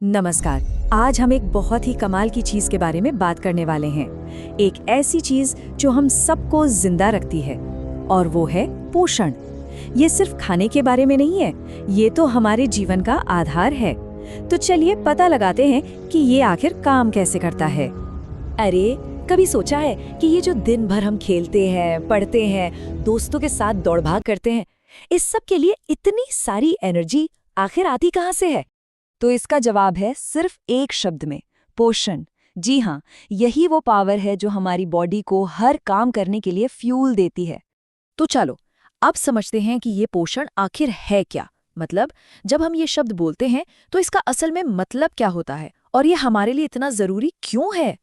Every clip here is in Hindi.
नमस्कार। आज हम एक बहुत ही कमाल की चीज के बारे में बात करने वाले हैं। एक ऐसी चीज जो हम सबको जिंदा रखती है, और वो है पोषण। ये सिर्फ खाने के बारे में नहीं है, ये तो हमारे जीवन का आधार है। तो चलिए पता लगाते हैं कि ये आखिर काम कैसे करता है। अरे, कभी सोचा है कि ये जो दिन भर हम खेलते हैं, पढ़ते हैं, दोस्तों के साथ दौड़-भाग करते हैं, इस सब के लिए इतनी सारी एनर्जी आखिर आती कहाँ से है? तो इसका जवाब है सिर्फ एक शब्द में, पोषण। जी हाँ, यही वो पावर है जो हमारी बॉडी को हर काम करने के लिए फ्यूल देती है। तो चलो, अब समझते हैं कि ये पोषण आखिर है क्या। मतलब, जब हम ये शब्द बोलते हैं तो इसका असल में मतलब क्या होता है और ये हमारे लिए इतना जरूरी क्यों है?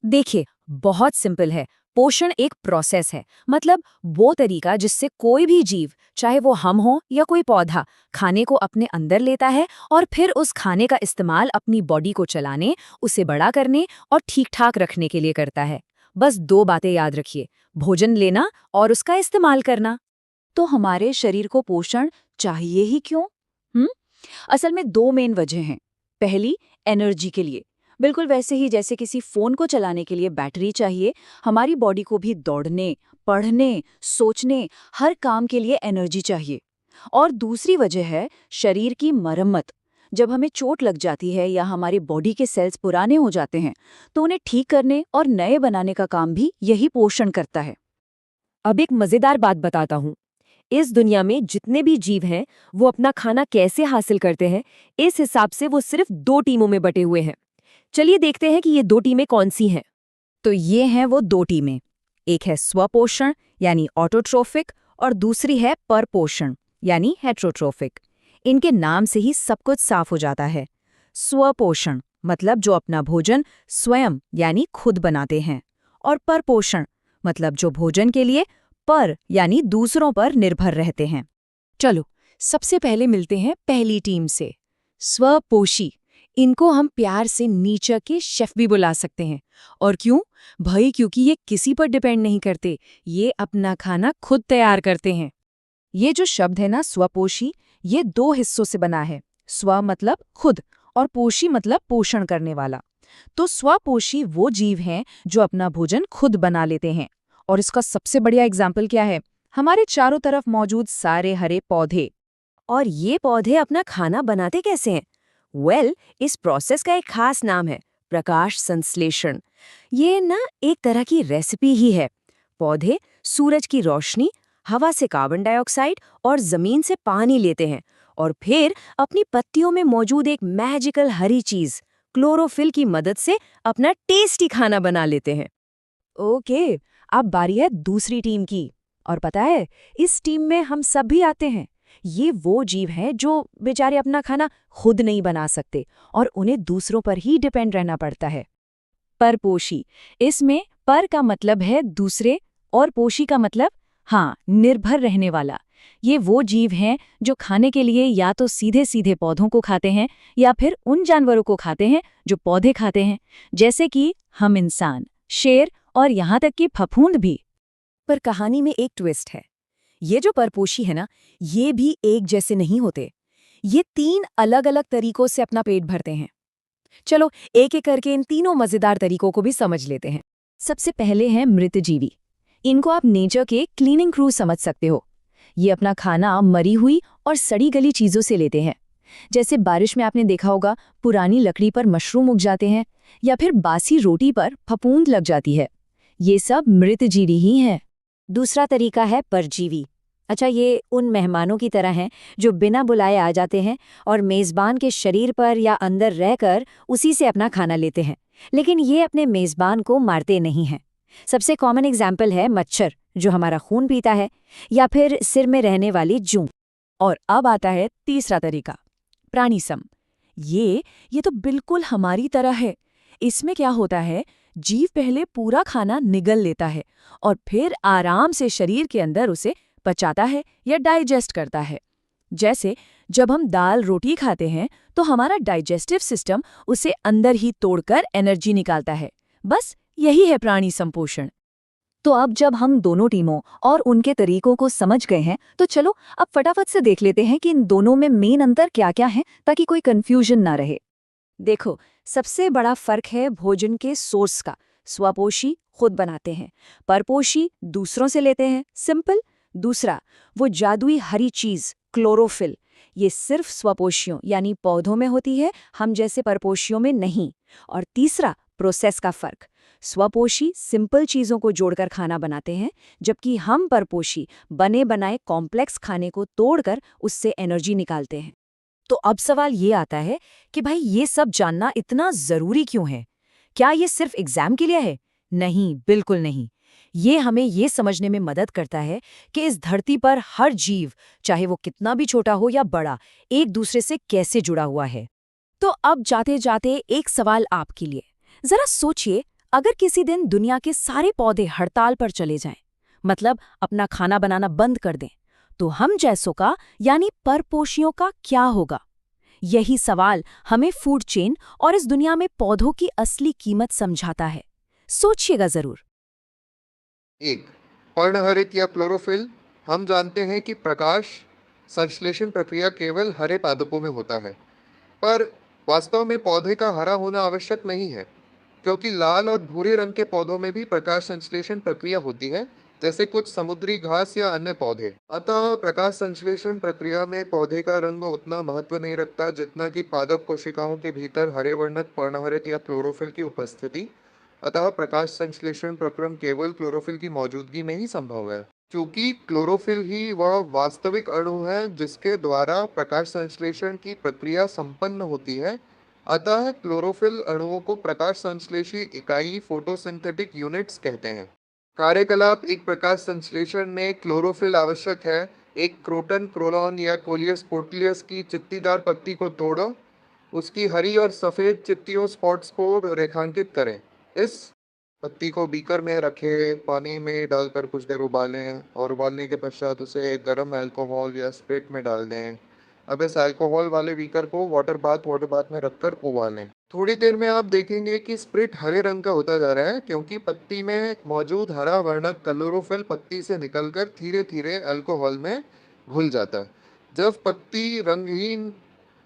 देखिए, बहुत सिंपल है। पोषण एक प्रोसेस है, मतलब वो तरीका जिससे कोई भी जीव, चाहे वो हम हो या कोई पौधा, खाने को अपने अंदर लेता है और फिर उस खाने का इस्तेमाल अपनी बॉडी को चलाने, उसे बड़ा करने और ठीक-ठाक रखने के लिए करता है। बस दो बातें याद रखिए, भोजन लेना और उसका इस्तेमाल करना। तो हमारे शरीर को पोषण चाहिए ही क्यों? असल में दो मेन वजह हैं। पहली, एनर्जी के लिए। बिल्कुल वैसे ही जैसे किसी फोन को चलाने के लिए बैटरी चाहिए, हमारी बॉडी को भी दौड़ने, पढ़ने, सोचने, हर काम के लिए एनर्जी चाहिए। और दूसरी वजह है शरीर की मरम्मत। जब हमें चोट लग जाती है या हमारी बॉडी के सेल्स पुराने हो जाते हैं, तो उन्हें ठीक करने और नए बनाने का काम भी यही पोषण करता है। अब एक मजेदार बात बताता हूँ। इस दुनिया में जितने भी जीव हैं, वो अपना खाना कैसे हासिल करते हैं, इस हिसाब से वो सिर्फ दो टीमों में बटे हुए हैं। चलिए देखते हैं कि ये दो टीमें कौन सी हैं। तो ये हैं वो दो टीमें। एक है स्वपोषण यानी ऑटोट्रोफिक, और दूसरी है परपोषण यानी हेट्रोट्रोफिक। इनके नाम से ही सब कुछ साफ हो जाता है। स्वपोषण मतलब जो अपना भोजन स्वयं यानी खुद बनाते हैं, और परपोषण मतलब जो भोजन के लिए पर यानी दूसरों पर निर्भर रहते हैं। चलो, सबसे पहले मिलते हैं पहली टीम से, स्वपोषी। इनको हम प्यार से नीचे के शेफ भी बुला सकते हैं। और क्यों? भाई, क्योंकि ये किसी पर डिपेंड नहीं करते, ये अपना खाना खुद तैयार करते हैं। ये जो शब्द है ना, स्वपोषी, ये दो हिस्सों से बना है। स्व मतलब खुद, और पोषी मतलब पोषण करने वाला। तो स्वपोषी वो जीव हैं जो अपना भोजन खुद बना लेते हैं। और इसका सबसे बढ़िया एग्जाम्पल क्या है? हमारे चारों तरफ मौजूद सारे हरे पौधे। और ये पौधे अपना खाना बनाते कैसे हैं? इस प्रोसेस का एक खास नाम है प्रकाश संश्लेषण। ये ना एक तरह की रेसिपी ही है। पौधे सूरज की रोशनी, हवा से कार्बन डाइऑक्साइड और जमीन से पानी लेते हैं, और फिर अपनी पत्तियों में मौजूद एक मैजिकल हरी चीज क्लोरोफिल की मदद से अपना टेस्टी खाना बना लेते हैं। ओके, अब बारी है दूसरी टीम की। और पता है, इस टीम में हम सब भी आते हैं। ये वो जीव हैं जो बेचारे अपना खाना खुद नहीं बना सकते और उन्हें दूसरों पर ही डिपेंड रहना पड़ता है। परपोषी, इसमें पर का मतलब है दूसरे और पोषी का मतलब निर्भर रहने वाला। ये वो जीव हैं जो खाने के लिए या तो सीधे सीधे पौधों को खाते हैं या फिर उन जानवरों को खाते हैं जो पौधे खाते हैं, जैसे कि हम इंसान, शेर और यहाँ तक कि फफूंद भी। पर कहानी में एक ट्विस्ट है। ये जो परपोषी है ना, ये भी एक जैसे नहीं होते। ये तीन अलग अलग तरीकों से अपना पेट भरते हैं। चलो, एक एक करके इन तीनों मजेदार तरीकों को भी समझ लेते हैं। सबसे पहले हैं मृतजीवी। इनको आप नेचर के क्लीनिंग क्रू समझ सकते हो। ये अपना खाना मरी हुई और सड़ी गली चीजों से लेते हैं। जैसे बारिश में आपने देखा होगा, पुरानी लकड़ी पर मशरूम उग जाते हैं, या फिर बासी रोटी पर फफूंद लग जाती है। ये सब मृतजीवी ही हैं। दूसरा तरीका है परजीवी। अच्छा, ये उन मेहमानों की तरह हैं जो बिना बुलाए आ जाते हैं और मेज़बान के शरीर पर या अंदर रहकर उसी से अपना खाना लेते हैं। लेकिन ये अपने मेज़बान को मारते नहीं हैं। सबसे कॉमन एग्जाम्पल है मच्छर, जो हमारा खून पीता है, या फिर सिर में रहने वाली जूं। और अब आता है तीसरा तरीका, प्राणीसम। ये तो बिल्कुल हमारी तरह है। इसमें क्या होता है, जीव पहले पूरा खाना निगल लेता है और फिर आराम से शरीर के अंदर उसे पचाता है या डाइजेस्ट करता है। जैसे जब हम दाल रोटी खाते हैं तो हमारा डाइजेस्टिव सिस्टम उसे अंदर ही तोड़कर एनर्जी निकालता है। बस यही है प्राणी संपोषण। तो अब जब हम दोनों टीमों और उनके तरीकों को समझ गए हैं, तो चलो अब फटाफट से देख लेते हैं कि इन दोनों में मेन अंतर क्या क्या है, ताकि कोई कंफ्यूजन ना रहे। देखो, सबसे बड़ा फर्क है भोजन के सोर्स का। स्वपोषी खुद बनाते हैं, परपोषी दूसरों से लेते हैं, सिंपल। दूसरा, वो जादुई हरी चीज क्लोरोफिल, ये सिर्फ स्वपोषियों यानी पौधों में होती है, हम जैसे परपोषियों में नहीं। और तीसरा, प्रोसेस का फर्क। स्वपोषी सिंपल चीजों को जोड़कर खाना बनाते हैं, जबकि हम परपोषी बने बनाए कॉम्प्लेक्स खाने को तोड़कर उससे एनर्जी निकालते हैं। तो अब सवाल ये आता है कि भाई ये सब जानना इतना जरूरी क्यों है? क्या ये सिर्फ एग्जाम के लिए है? नहीं, बिल्कुल नहीं। ये हमें ये समझने में मदद करता है कि इस धरती पर हर जीव, चाहे वो कितना भी छोटा हो या बड़ा, एक दूसरे से कैसे जुड़ा हुआ है। तो अब जाते जाते एक सवाल आपके लिए। जरा सोचिए, अगर किसी दिन दुनिया के सारे पौधे हड़ताल पर चले जाएं, मतलब अपना खाना बनाना बंद कर दें, तो हम जैसों का यानी परपोषियों का क्या होगा? यही सवाल हमें फूड चेन और इस दुनिया में पौधों की असली कीमत समझाता है। सोचिएगा जरूर। एक, पर्णहरित या क्लोरोफिल। हम जानते हैं कि प्रकाश संश्लेषण प्रक्रिया केवल हरे पादपों में होता है, पर वास्तव में पौधे का हरा होना आवश्यक नहीं है, क्योंकि लाल और भूरे रंग के पौधों में भी प्रकाश संश्लेषण प्रक्रिया होती है, जैसे कुछ समुद्री घास या अन्य पौधे। अतः प्रकाश संश्लेषण प्रक्रिया में पौधे का रंग उतना महत्व नहीं रखता जितना कि पादप कोशिकाओं के भीतर हरे वर्णित पर्णहरित या क्लोरोफिल की उपस्थिति। अतः प्रकाश संश्लेषण प्रक्रम केवल क्लोरोफिल की मौजूदगी में ही संभव है, क्योंकि क्लोरोफिल ही वह वास्तविक अणु है जिसके द्वारा प्रकाश संश्लेषण की प्रक्रिया संपन्न होती है। अतः क्लोरोफिल अणुओं को प्रकाश संश्लेषी इकाई फोटोसिंथेटिक यूनिट्स कहते हैं। कार्यकलाप: एक प्रकाश संश्लेषण में क्लोरोफिल आवश्यक है। एक क्रोटन, क्रोलॉन या कोलियस पोर्टलियस की चित्तीदार पत्ती को तोड़ो, उसकी हरी और सफ़ेद चित्तियों स्पॉट्स को रेखांकित करें। इस पत्ती को बीकर में रखें, पानी में डालकर कुछ देर उबालें और उबालने के पश्चात उसे गर्म अल्कोहल या स्पिरिट में डाल दें। अब इस अल्कोहल वाले बीकर को वाटर बाथ में रखकर उबालें। थोड़ी देर में आप देखेंगे कि स्पिरिट हरे रंग का होता जा रहा है, क्योंकि पत्ती में मौजूद हरा वर्णक क्लोरोफिल पत्ती से निकलकर धीरे धीरे अल्कोहल में घुल जाता है। जब पत्ती रंगहीन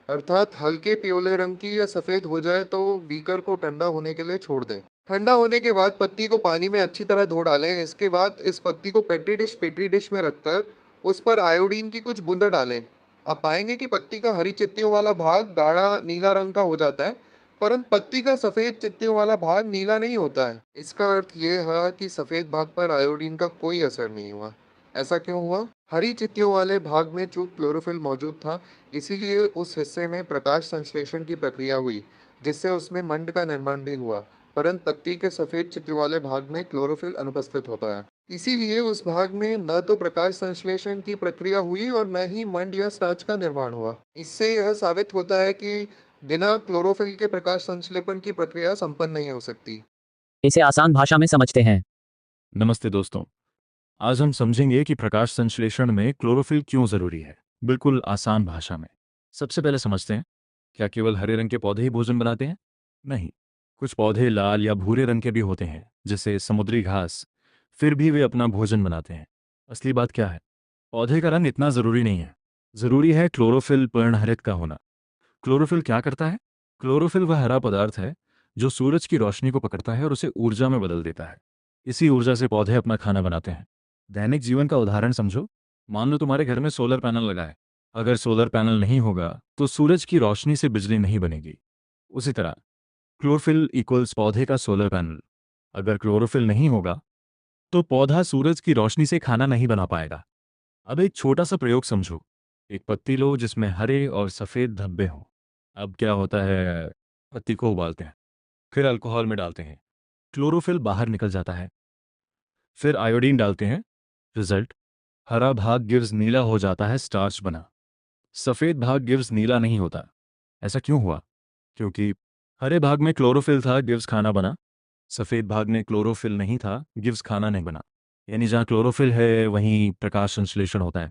अर्थात हल्के पियोले रंग की या सफ़ेद हो जाए तो बीकर को ठंडा होने के लिए छोड़ दें। ठंडा होने के बाद पत्ती को पानी में अच्छी तरह धो डालें। इसके बाद इस पत्ती को पेट्री डिश में रखकर उस पर आयोडीन की कुछ बूंदें डालें। आप पाएंगे कि पत्ती का हरी चित्तियों वाला भाग गाढ़ा नीला रंग का हो जाता है, परंतु पत्ती का सफ़ेद चित्तियों वाला भाग नीला नहीं होता है। इसका अर्थ ये है कि सफ़ेद भाग पर आयोडीन का कोई असर नहीं हुआ। ऐसा क्यों हुआ? हरी चित्तियों वाले भाग में चूक क्लोरोफिल मौजूद था, इसीलिए उस हिस्से में प्रकाश संश्लेषण की प्रक्रिया हुई, जिससे उसमें मंड का निर्माण भी हुआ। परंतु पत्ती के सफेद चित्र वाले भाग में क्लोरोफिल अनुपस्थित होता है, इसीलिए उस भाग में न तो प्रकाश संश्लेषण की प्रक्रिया हुई और न ही मंड या स्टार्च का निर्माण हुआ। इससे यह साबित होता है कि बिना क्लोरोफिल के प्रकाश संश्लेषण की प्रक्रिया संपन्न नहीं हो सकती। इसे आसान भाषा में समझते हैं। नमस्ते दोस्तों, आज हम समझेंगे कि प्रकाश संश्लेषण में क्लोरोफिल क्यों जरूरी है, बिल्कुल आसान भाषा में। सबसे पहले समझते हैं, क्या केवल हरे रंग के पौधे ही भोजन बनाते हैं? नहीं, कुछ पौधे लाल या भूरे रंग के भी होते हैं, जैसे समुद्री घास, फिर भी वे अपना भोजन बनाते हैं। असली बात क्या है? पौधे का रंग इतना जरूरी नहीं है, जरूरी है क्लोरोफिल पर्णहरित का होना। क्लोरोफिल क्या करता है? क्लोरोफिल वह हरा पदार्थ है जो सूरज की रोशनी को पकड़ता है और उसे ऊर्जा में बदल देता है। इसी ऊर्जा से पौधे अपना खाना बनाते हैं। दैनिक जीवन का उदाहरण समझो। मान लो तुम्हारे घर में सोलर पैनल लगा है। अगर सोलर पैनल नहीं होगा तो सूरज की रोशनी से बिजली नहीं बनेगी। उसी तरह क्लोरोफिल इक्वल्स पौधे का सोलर पैनल। अगर क्लोरोफिल नहीं होगा तो पौधा सूरज की रोशनी से खाना नहीं बना पाएगा। अब एक छोटा सा प्रयोग समझो। एक पत्ती लो जिसमें हरे और सफ़ेद धब्बे हों। अब क्या होता है, पत्ती को उबालते हैं, फिर अल्कोहल में डालते हैं, क्लोरोफिल बाहर निकल जाता है, फिर आयोडीन डालते हैं। रिजल्ट, हरा भाग गिव्स नीला हो जाता है, स्टार्च बना। सफ़ेद भाग गिव्स नीला नहीं होता। ऐसा क्यों हुआ? क्योंकि हरे भाग में क्लोरोफिल था, गिव्स खाना बना। सफ़ेद भाग में क्लोरोफिल नहीं था, गिव्स खाना नहीं बना। यानी जहाँ क्लोरोफिल है वहीं प्रकाश संश्लेषण होता है।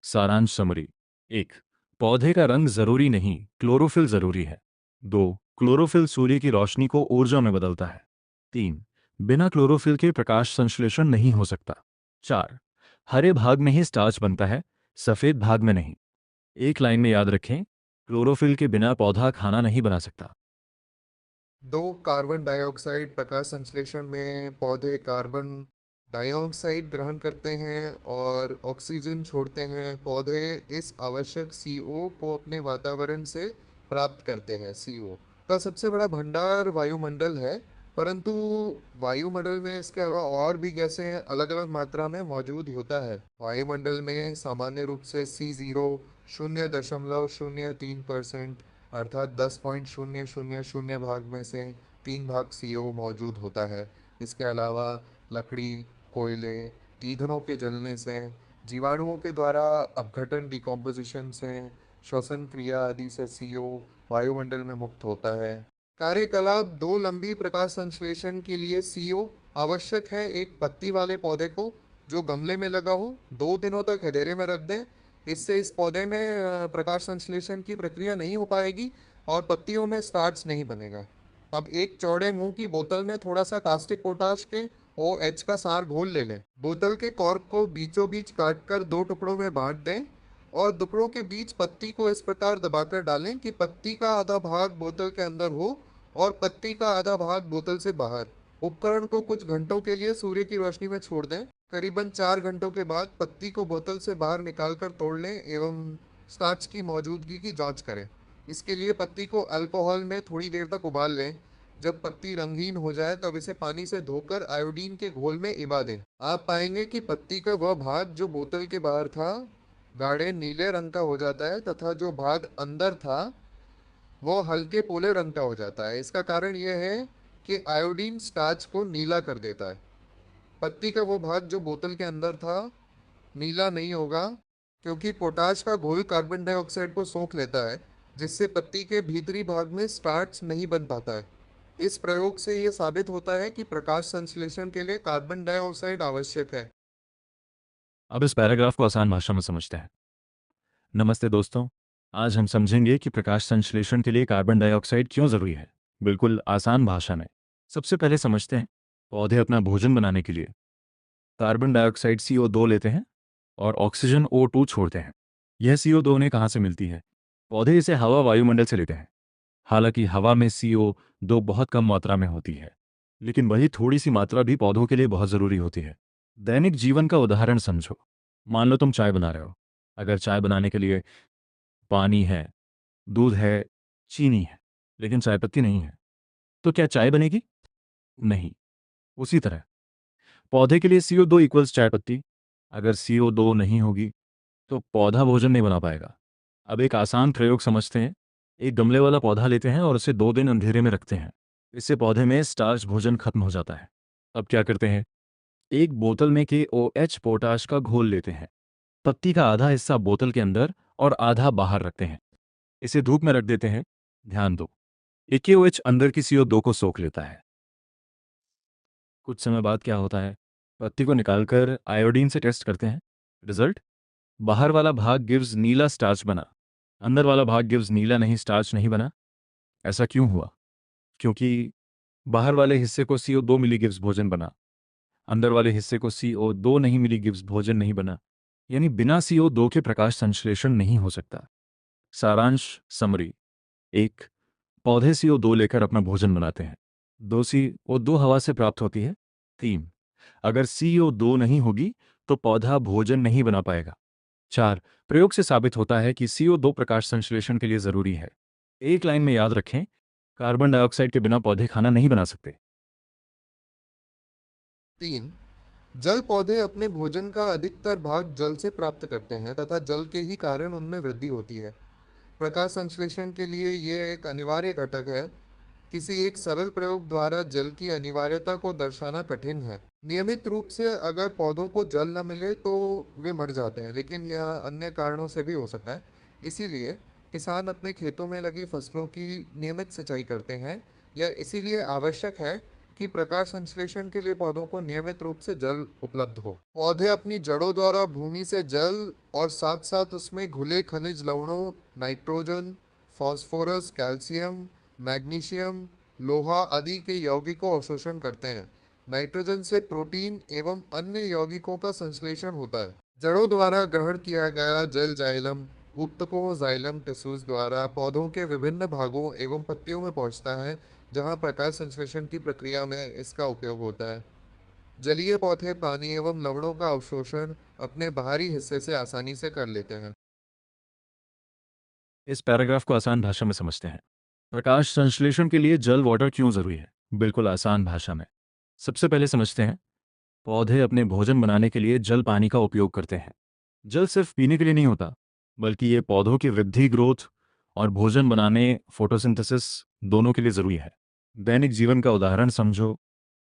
सारांश समरी: 1. पौधे का रंग जरूरी नहीं, क्लोरोफिल जरूरी है। 2. क्लोरोफिल सूर्य की रोशनी को ऊर्जा में बदलता है। 3. बिना क्लोरोफिल के प्रकाश संश्लेषण नहीं हो सकता। 4. हरे भाग में ही स्टार्च बनता है, सफ़ेद भाग में नहीं। एक लाइन में याद रखें, क्लोरोफिल के बिना पौधा खाना नहीं बना सकता। दो कार्बन डाइऑक्साइड प्रकाश संश्लेषण में पौधे कार्बन डाइऑक्साइड ग्रहण करते हैं और ऑक्सीजन छोड़ते हैं। पौधे इस आवश्यक CO को अपने वातावरण से प्राप्त करते हैं। CO का सबसे बड़ा भंडार वायुमंडल है, परंतु वायुमंडल में इसके अलावा और भी गैसें अलग अलग मात्रा में मौजूद होता है। वायुमंडल में सामान्य रूप से C0 0.03% अर्थात 10.000 भाग में से 3 भाग CO मौजूद होता है। इसके अलावा लकड़ी, कोयले, ईंधनों के जलने से, जीवाणुओं के द्वारा अपघटन डिकम्पोजिशन से, श्वसन क्रिया आदि से CO वायुमंडल में मुक्त होता है। कार्यकलाप दो लंबी प्रकाश संश्लेषण के लिए CO आवश्यक है। एक पत्ती वाले पौधे को जो गमले में लगा हो 2 दिनों तक अंधेरे में रख दें। इससे इस पौधे में प्रकाश संश्लेषण की प्रक्रिया नहीं हो पाएगी और पत्तियों में स्टार्च नहीं बनेगा। अब एक चौड़े मुंह की बोतल में थोड़ा सा कास्टिक पोटाश के OH का सार घोल ले लें। बोतल के कॉर्क को बीचों बीच काटकर 2 टुकड़ों में बांट दें और टुकड़ों के बीच पत्ती को इस प्रकार दबाकर डालें कि पत्ती का आधा भाग बोतल के अंदर हो और पत्ती का आधा भाग बोतल से बाहर। उपकरण को कुछ घंटों के लिए सूर्य की रोशनी में छोड़ दें। करीबन 4 घंटों के बाद पत्ती को बोतल से बाहर निकालकर तोड़ लें एवं स्टार्च की मौजूदगी की जांच करें। इसके लिए पत्ती को अल्कोहल में थोड़ी देर तक उबाल लें। जब पत्ती रंगीन हो जाए तब इसे पानी से धोकर आयोडीन के घोल में इबा दें। आप पाएंगे कि पत्ती का वह भाग जो बोतल के बाहर था गाढ़े नीले रंग का हो जाता है तथा जो भाग अंदर था वो हल्के पीले रंग का हो जाता है। इसका कारण यह है कि आयोडीन स्टार्च को नीला कर देता है। पत्ती का वो भाग जो बोतल के अंदर था नीला नहीं होगा, क्योंकि पोटाश का घोल कार्बन डाइऑक्साइड को सोख लेता है, जिससे पत्ती के भीतरी भाग में स्टार्च नहीं बन पाता है। इस प्रयोग से यह साबित होता है कि प्रकाश संश्लेषण के लिए कार्बन डाइऑक्साइड आवश्यक है। अब इस पैराग्राफ को आसान भाषा में समझते हैं। नमस्ते दोस्तों, आज हम समझेंगे कि प्रकाश संश्लेषण के लिए कार्बन डाइऑक्साइड क्यों जरूरी है, बिल्कुल आसान भाषा में। सबसे पहले समझते हैं, पौधे अपना भोजन बनाने के लिए कार्बन डाइऑक्साइड CO2 लेते हैं और ऑक्सीजन O2 छोड़ते हैं। यह CO2 उन्हें कहाँ से मिलती है? पौधे इसे हवा वायुमंडल से लेते हैं। हालांकि हवा में CO2 बहुत कम मात्रा में होती है, लेकिन वही थोड़ी सी मात्रा भी पौधों के लिए बहुत ज़रूरी होती है। दैनिक जीवन का उदाहरण समझो। मान लो तुम चाय बना रहे हो। अगर चाय बनाने के लिए पानी है, दूध है, चीनी है, लेकिन चाय पत्ती नहीं है, तो क्या चाय बनेगी? नहीं। उसी तरह पौधे के लिए CO2 इक्वल्स चाय पत्ती। अगर CO2 नहीं होगी तो पौधा भोजन नहीं बना पाएगा। अब एक आसान प्रयोग समझते हैं। एक गमले वाला पौधा लेते हैं और उसे 2 दिन अंधेरे में रखते हैं। इससे पौधे में स्टार्च भोजन खत्म हो जाता है। अब क्या करते हैं? एक बोतल में के OH पोटाश का घोल लेते हैं। पत्ती का आधा हिस्सा बोतल के अंदर और आधा बाहर रखते हैं। इसे धूप में रख देते हैं। ध्यान दो, एक OH अंदर की CO2 को सोख लेता है। कुछ समय बाद क्या होता है? पत्ती को निकालकर आयोडीन से टेस्ट करते हैं। रिजल्ट, बाहर वाला भाग गिव्स नीला स्टार्च बना, अंदर वाला भाग गिव्स नीला नहीं स्टार्च नहीं बना। ऐसा क्यों हुआ? क्योंकि बाहर वाले हिस्से को CO2 मिली गिव्स भोजन बना, अंदर वाले हिस्से को CO2 नहीं मिली गिव्स भोजन नहीं बना। यानी बिना CO2 के प्रकाश संश्लेषण नहीं हो सकता। सारांश समरी: 1. पौधे CO2 लेकर अपना भोजन बनाते हैं। 2. CO2 हवा से प्राप्त होती है। 3. अगर CO2 नहीं होगी तो पौधा भोजन नहीं बना पाएगा। 4. प्रयोग से साबित होता है कि CO2 प्रकाश संश्लेषण के लिए जरूरी है। एक लाइन में याद रखें, कार्बन डाइऑक्साइड के बिना पौधे खाना नहीं बना सकते। 3. जल पौधे अपने भोजन का अधिकतर भाग जल से प्राप्त करते हैं तथा जल के ही कारण उनमें वृद्धि होती है। प्रकाश संश्लेषण के लिए यह एक अनिवार्य घटक है। किसी एक सरल प्रयोग द्वारा जल की अनिवार्यता को दर्शाना कठिन है। नियमित रूप से अगर पौधों को जल न मिले तो वे मर जाते हैं, लेकिन यह अन्य कारणों से भी हो सकता है। इसीलिए किसान अपने खेतों में लगी फसलों की नियमित सिंचाई करते हैं। यह इसीलिए आवश्यक है कि प्रकाश संश्लेषण के लिए पौधों को नियमित रूप से जल उपलब्ध हो। पौधे अपनी जड़ों द्वारा भूमि से जल और साथ साथ उसमें घुले खनिज लवणों, नाइट्रोजन, फास्फोरस, कैल्शियम, मैग्नीशियम, लोहा आदि के यौगिकों अवशोषण करते हैं। नाइट्रोजन से प्रोटीन एवं अन्य यौगिकों का संश्लेषण होता है। जड़ों द्वारा ग्रहण किया गया जल जाइलम ऊतकों जाइलम टिश्यूज द्वारा पौधों के विभिन्न भागों एवं पत्तियों में पहुंचता है, जहां प्रकाश संश्लेषण की प्रक्रिया में इसका उपयोग होता है। जलीय पौधे पानी एवं लवणों का अवशोषण अपने बाहरी हिस्से से आसानी से कर लेते हैं। इस पैराग्राफ को आसान भाषा में समझते हैं। प्रकाश संश्लेषण के लिए जल वाटर क्यों जरूरी है? बिल्कुल आसान भाषा में। सबसे पहले समझते हैं, पौधे अपने भोजन बनाने के लिए जल पानी का उपयोग करते हैं। जल सिर्फ पीने के लिए नहीं होता, बल्कि ये पौधों की वृद्धि, ग्रोथ और भोजन बनाने, फोटोसिंथेसिस दोनों के लिए जरूरी है। दैनिक जीवन का उदाहरण समझो।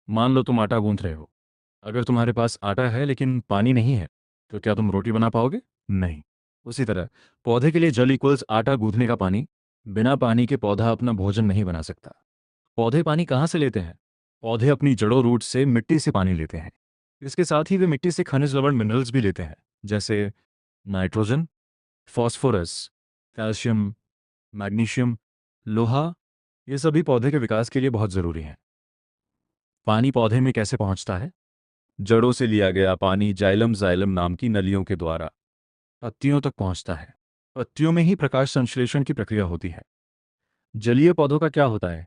मान लो तुम आटा गूंथ रहे हो। अगर तुम्हारे पास आटा है लेकिन पानी नहीं है, तो क्या तुम रोटी बना पाओगे? नहीं। उसी तरह पौधे के लिए जल इक्वल्स आटा गूंथने का पानी। बिना पानी के पौधा अपना भोजन नहीं बना सकता। पौधे पानी कहाँ से लेते हैं? पौधे अपनी जड़ों, रूट से, मिट्टी से पानी लेते हैं। इसके साथ ही वे मिट्टी से खनिज, लवण, मिनरल्स भी लेते हैं, जैसे नाइट्रोजन, फॉस्फोरस, कैल्शियम, मैग्नीशियम, लोहा। ये सभी पौधे के विकास के लिए बहुत जरूरी हैं। पानी पौधे में कैसे पहुंचता है? जड़ों से लिया गया पानी जाइलम जाइलम नाम की नलियों के द्वारा पत्तियों तक पहुंचता है। पत्तियों में ही प्रकाश संश्लेषण की प्रक्रिया होती है। जलीय पौधों का क्या होता है?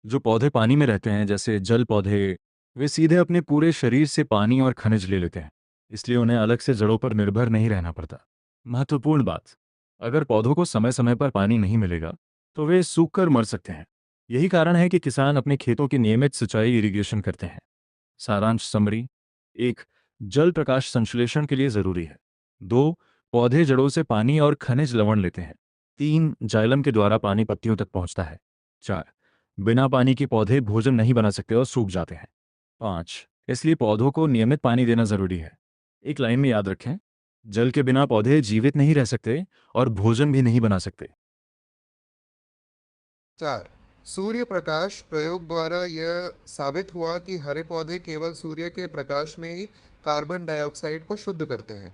जो पौधे पानी में रहते हैं, जैसे जल पौधे, वे सीधे अपने पूरे शरीर से पानी और खनिज ले लेते हैं, इसलिए उन्हें अलग से जड़ों पर निर्भर नहीं रहना पड़ता। महत्वपूर्ण बात, अगर पौधों को समय समय पर पानी नहीं मिलेगा तो वे सूख कर मर सकते हैं। यही कारण है कि किसान अपने खेतों की नियमित सिंचाई, इरिगेशन करते हैं। सारांश समरी: 1. जल प्रकाश संश्लेषण के लिए जरूरी है। 2. पौधे जड़ों से पानी और खनिज लवण लेते हैं। 3. जाइलम के द्वारा पानी पत्तियों तक पहुंचता है। 4. बिना पानी के पौधे भोजन नहीं बना सकते और सूख जाते हैं। 5. इसलिए पौधों को नियमित पानी देना जरूरी है। एक लाइन में याद रखें, जल के बिना पौधे जीवित नहीं रह सकते और भोजन भी नहीं बना सकते। 4. सूर्य प्रकाश प्रयोग द्वारा यह साबित हुआ कि हरे पौधे केवल सूर्य के प्रकाश में ही कार्बन डाइऑक्साइड को शुद्ध करते हैं।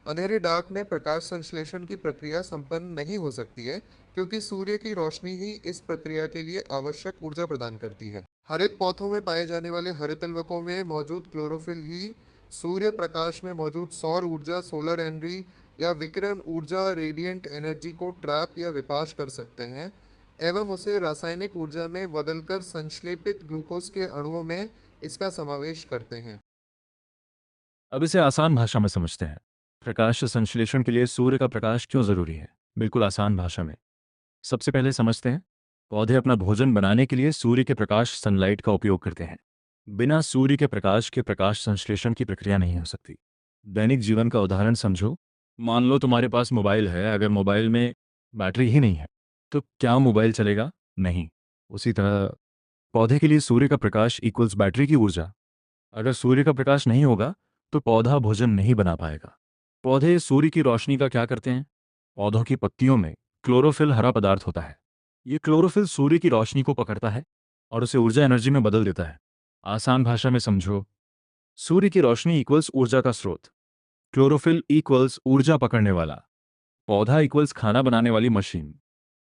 अंधेरे डार्क में प्रकाश संश्लेषण की प्रक्रिया संपन्न नहीं हो सकती है, क्योंकि सूर्य की रोशनी ही इस प्रक्रिया के लिए आवश्यक ऊर्जा प्रदान करती है। हरित पौधों में पाए जाने वाले हरितलवकों में मौजूद क्लोरोफिल ही सूर्य प्रकाश में मौजूद सौर ऊर्जा, सोलर एनर्जी या विकिरण ऊर्जा, रेडिएंट एनर्जी को ट्रैप या विपाश कर सकते हैं एवं उसे रासायनिक ऊर्जा में बदलकर संश्लेषित ग्लूकोज के अणुओं में इसका समावेश करते हैं। अब इसे आसान भाषा में समझते हैं। प्रकाश संश्लेषण के लिए सूर्य का प्रकाश क्यों जरूरी है? बिल्कुल आसान भाषा में। सबसे पहले समझते हैं, पौधे अपना भोजन बनाने के लिए सूर्य के प्रकाश, सनलाइट का उपयोग करते हैं। बिना सूर्य के प्रकाश संश्लेषण की प्रक्रिया नहीं हो सकती। दैनिक जीवन का उदाहरण समझो। मान लो तुम्हारे पास मोबाइल है। अगर मोबाइल में बैटरी ही नहीं है तो क्या मोबाइल चलेगा? नहीं। उसी तरह पौधे के लिए सूर्य का प्रकाश इक्वल्स बैटरी की ऊर्जा। अगर सूर्य का प्रकाश नहीं होगा तो पौधा भोजन नहीं बना पाएगा। पौधे सूर्य की रोशनी का क्या करते हैं? पौधों की पत्तियों में क्लोरोफिल हरा पदार्थ होता है। ये क्लोरोफिल सूर्य की रोशनी को पकड़ता है और उसे ऊर्जा, एनर्जी में बदल देता है। आसान भाषा में समझो, सूर्य की रोशनी इक्वल्स ऊर्जा का स्रोत, क्लोरोफिल इक्वल्स ऊर्जा पकड़ने वाला, पौधा इक्वल्स खाना बनाने वाली मशीन।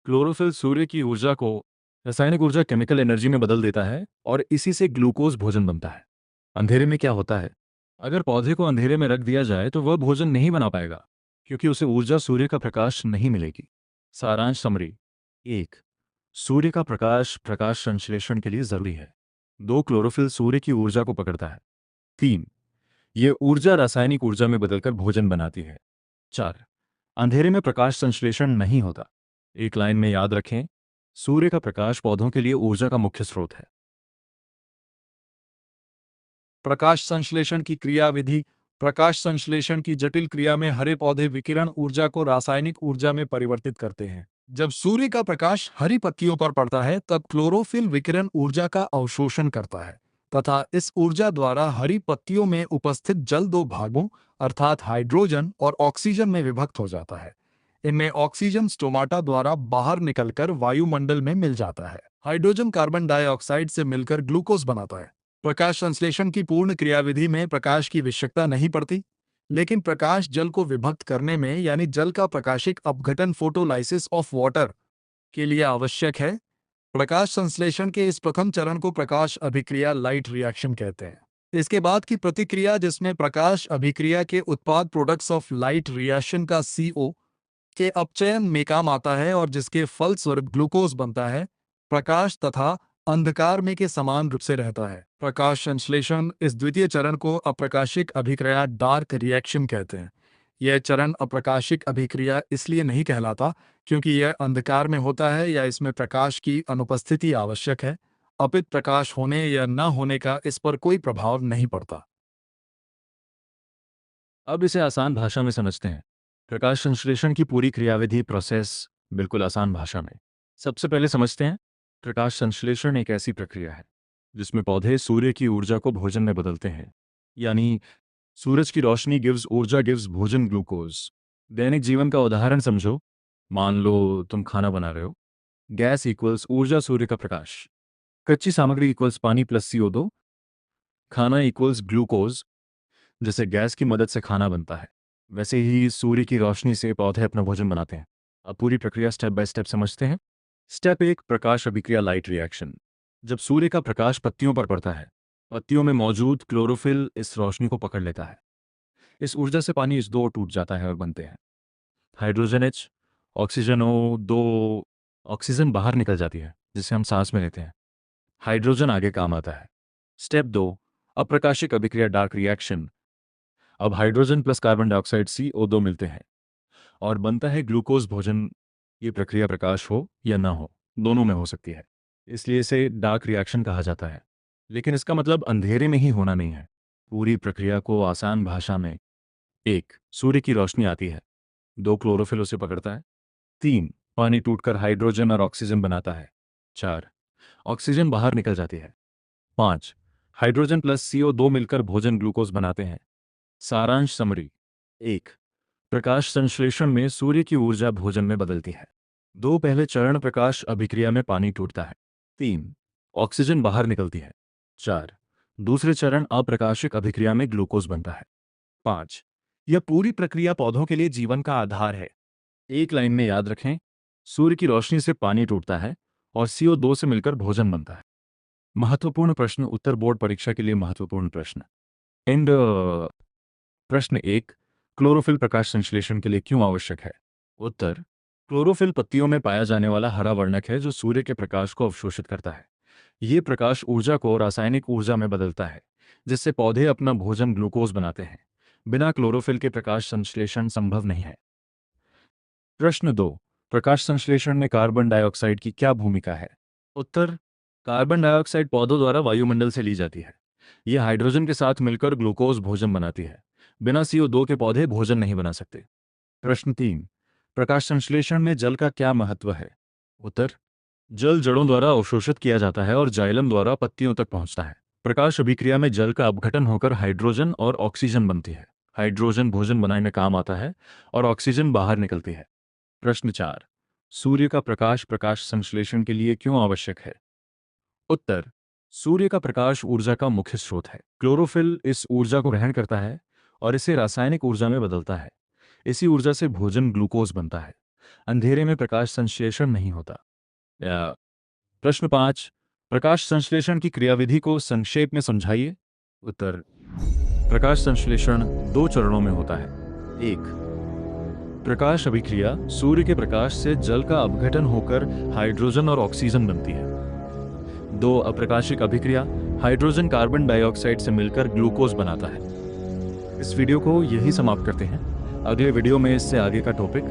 क्लोरोफिल सूर्य की ऊर्जा को रासायनिक ऊर्जा, केमिकल एनर्जी में बदल देता है और इसी से ग्लूकोज भोजन बनता है। अंधेरे में क्या होता है? अगर पौधे को अंधेरे में रख दिया जाए तो वह भोजन नहीं बना पाएगा, क्योंकि उसे ऊर्जा, सूर्य का प्रकाश नहीं मिलेगी। सारांश समरी: 1. सूर्य का प्रकाश प्रकाश संश्लेषण के लिए जरूरी है। 2. क्लोरोफिल सूर्य की ऊर्जा को पकड़ता है। 3. ये ऊर्जा रासायनिक ऊर्जा में बदलकर भोजन बनाती है। 4. अंधेरे में प्रकाश संश्लेषण नहीं होता। एक लाइन में याद रखें, सूर्य का प्रकाश पौधों के लिए ऊर्जा का मुख्य स्रोत है। प्रकाश संश्लेषण की क्रियाविधि। प्रकाश संश्लेषण की जटिल क्रिया में हरे पौधे विकिरण ऊर्जा को रासायनिक ऊर्जा में परिवर्तित करते हैं। जब सूर्य का प्रकाश हरी पत्तियों पर पड़ता है तब क्लोरोफिल विकिरण ऊर्जा का अवशोषण करता है तथा इस ऊर्जा द्वारा हरी पत्तियों में उपस्थित जल दो भागों अर्थात हाइड्रोजन और ऑक्सीजन में विभक्त हो जाता है। इनमें ऑक्सीजन स्टोमाटा द्वारा बाहर निकलकर वायुमंडल में मिल जाता है। हाइड्रोजन कार्बन डाइऑक्साइड से मिलकर ग्लूकोज बनाता है। प्रकाश संश्लेषण की पूर्ण क्रियाविधि में प्रकाश की आवश्यकता नहीं पड़ती, लेकिन प्रकाश जल को विभक्त करने में यानी जल का प्रकाशिक अपघटन, फोटोलाइसिस ऑफ वाटर के लिए आवश्यक है। प्रकाश संश्लेषण के इस प्रथम चरण को प्रकाश अभिक्रिया, लाइट रिएक्शन कहते हैं। इसके बाद की प्रतिक्रिया, जिसमें प्रकाश अभिक्रिया के उत्पाद, प्रोडक्ट्स ऑफ लाइट रिएक्शन का CO के अपचयन में काम आता है और जिसके फलस्वरूप ग्लूकोज बनता है, प्रकाश तथा अंधकार में के समान रूप से रहता है। प्रकाश संश्लेषण इस द्वितीय चरण को अप्रकाशिक अभिक्रिया डार्क रिएक्शन कहते हैं। यह चरण अप्रकाशिक अभिक्रिया इसलिए नहीं कहलाता क्योंकि यह अंधकार में होता है या इसमें प्रकाश की अनुपस्थिति आवश्यक है। अपित प्रकाश होने या न होने का इस पर कोई प्रभाव नहीं पड़ता। अब इसे आसान भाषा में समझते हैं। प्रकाश संश्लेषण की पूरी क्रियाविधि प्रोसेस बिल्कुल आसान भाषा में। सबसे पहले समझते हैं, प्रकाश संश्लेषण एक ऐसी प्रक्रिया है जिसमें पौधे सूर्य की ऊर्जा को भोजन में बदलते हैं। यानी सूरज की रोशनी गिव्स ऊर्जा, गिव्स भोजन, ग्लूकोज। दैनिक जीवन का उदाहरण समझो। मान लो तुम खाना बना रहे हो। गैस इक्वल्स ऊर्जा, सूर्य का प्रकाश। कच्ची सामग्री इक्वल्स पानी प्लस CO2। खाना इक्वल्स ग्लूकोज, जैसे गैस की मदद से खाना बनता है, वैसे ही सूर्य की रोशनी से पौधे अपना भोजन बनाते हैं। अब पूरी प्रक्रिया स्टेप बाय स्टेप समझते हैं। स्टेप 1, प्रकाश अभिक्रिया, लाइट रिएक्शन। जब सूर्य का प्रकाश पत्तियों पर पड़ता है, पत्तियों में मौजूद क्लोरोफिल इस रोशनी को पकड़ लेता है। इस ऊर्जा से पानी H2O टूट जाता है और बनते हैं hydrogen H, oxygen O, 2 oxygen बाहर निकल जाती है जिसे हम सांस में लेते हैं। हाइड्रोजन आगे काम आता है। स्टेप 2, अप्रकाशिक अभिक्रिया, डार्क रिएक्शन। अब hydrogen plus carbon dioxide CO2 मिलते हैं और बनता है ग्लूकोज, भोजन। ये प्रक्रिया प्रकाश हो या ना हो, दोनों में हो सकती है, इसलिए इसे डार्क रिएक्शन कहा जाता है। लेकिन इसका मतलब अंधेरे में ही होना नहीं है। पूरी प्रक्रिया को आसान भाषा में, 1, सूर्य की रोशनी आती है, 2, क्लोरोफिल उसे पकड़ता है, 3, पानी टूटकर हाइड्रोजन और ऑक्सीजन बनाता है, 4, ऑक्सीजन बाहर निकल जाती है, 5, हाइड्रोजन प्लस CO2 मिलकर भोजन, ग्लूकोज बनाते हैं। सारांश समरी: 1, प्रकाश संश्लेषण में सूर्य की ऊर्जा भोजन में बदलती है। 2, पहले चरण प्रकाश अभिक्रिया में पानी टूटता है। 3, ऑक्सीजन बाहर निकलती है। 4, दूसरे चरण अप्रकाशिक अभिक्रिया में ग्लूकोज बनता है। 5, यह पूरी प्रक्रिया पौधों के लिए जीवन का आधार है। एक लाइन में याद रखें, सूर्य की रोशनी से पानी टूटता है और CO2 से मिलकर भोजन बनता है। महत्वपूर्ण प्रश्न उत्तर बोर्ड परीक्षा के लिए महत्वपूर्ण प्रश्न। एंड प्रश्न 1, क्लोरोफिल प्रकाश संश्लेषण के लिए क्यों आवश्यक है? उत्तर: क्लोरोफिल पत्तियों में पाया जाने वाला हरा वर्णक है जो सूर्य के प्रकाश को अवशोषित करता है। ये प्रकाश ऊर्जा को रासायनिक ऊर्जा में बदलता है, जिससे पौधे अपना भोजन, ग्लूकोज बनाते हैं। बिना क्लोरोफिल के प्रकाश संश्लेषण संभव नहीं है। प्रश्न 2, प्रकाश संश्लेषण में कार्बन डाइऑक्साइड की क्या भूमिका है? उत्तर: कार्बन डाइऑक्साइड पौधों द्वारा वायुमंडल से ली जाती है। यह हाइड्रोजन के साथ मिलकर ग्लूकोज, भोजन बनाती है। बिना CO2 के पौधे भोजन नहीं बना सकते। प्रश्न 3, प्रकाश संश्लेषण में जल का क्या महत्व है? उत्तर: जल जड़ों द्वारा अवशोषित किया जाता है और जाइलम द्वारा पत्तियों तक पहुंचता है। प्रकाश अभिक्रिया में जल का अपघटन होकर हाइड्रोजन और ऑक्सीजन बनती है। हाइड्रोजन भोजन बनाने में काम आता है और ऑक्सीजन बाहर निकलती है। प्रश्न 4, सूर्य का प्रकाश प्रकाश संश्लेषण के लिए क्यों आवश्यक है? उत्तर: सूर्य का प्रकाश ऊर्जा का मुख्य स्रोत है। क्लोरोफिल इस ऊर्जा को ग्रहण करता है और इसे रासायनिक ऊर्जा में बदलता है। इसी ऊर्जा से भोजन, ग्लूकोज बनता है। अंधेरे में प्रकाश संश्लेषण नहीं होता। प्रश्न 5, प्रकाश संश्लेषण की क्रियाविधि को संक्षेप में समझाइए। उत्तर: प्रकाश संश्लेषण 2 चरणों में होता है। 1, प्रकाश अभिक्रिया, सूर्य के प्रकाश से जल का अपघटन होकर हाइड्रोजन और ऑक्सीजन बनती है। 2, अप्रकाशिक अभिक्रिया, हाइड्रोजन कार्बन डाइऑक्साइड से मिलकर ग्लूकोज बनाता है। इस वीडियो को यही समाप्त करते हैं। अगले वीडियो में इससे आगे का टॉपिक,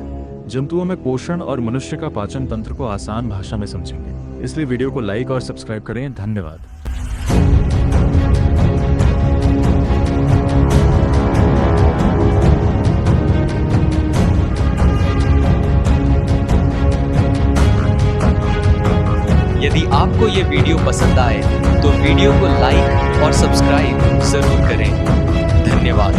जंतुओं में पोषण और मनुष्य का पाचन तंत्र को आसान भाषा में समझेंगे। इसलिए वीडियो को लाइक और सब्सक्राइब करें। धन्यवाद। यदि आपको ये वीडियो पसंद आए तो वीडियो को लाइक और सब्सक्राइब जरूर करें। धन्यवाद।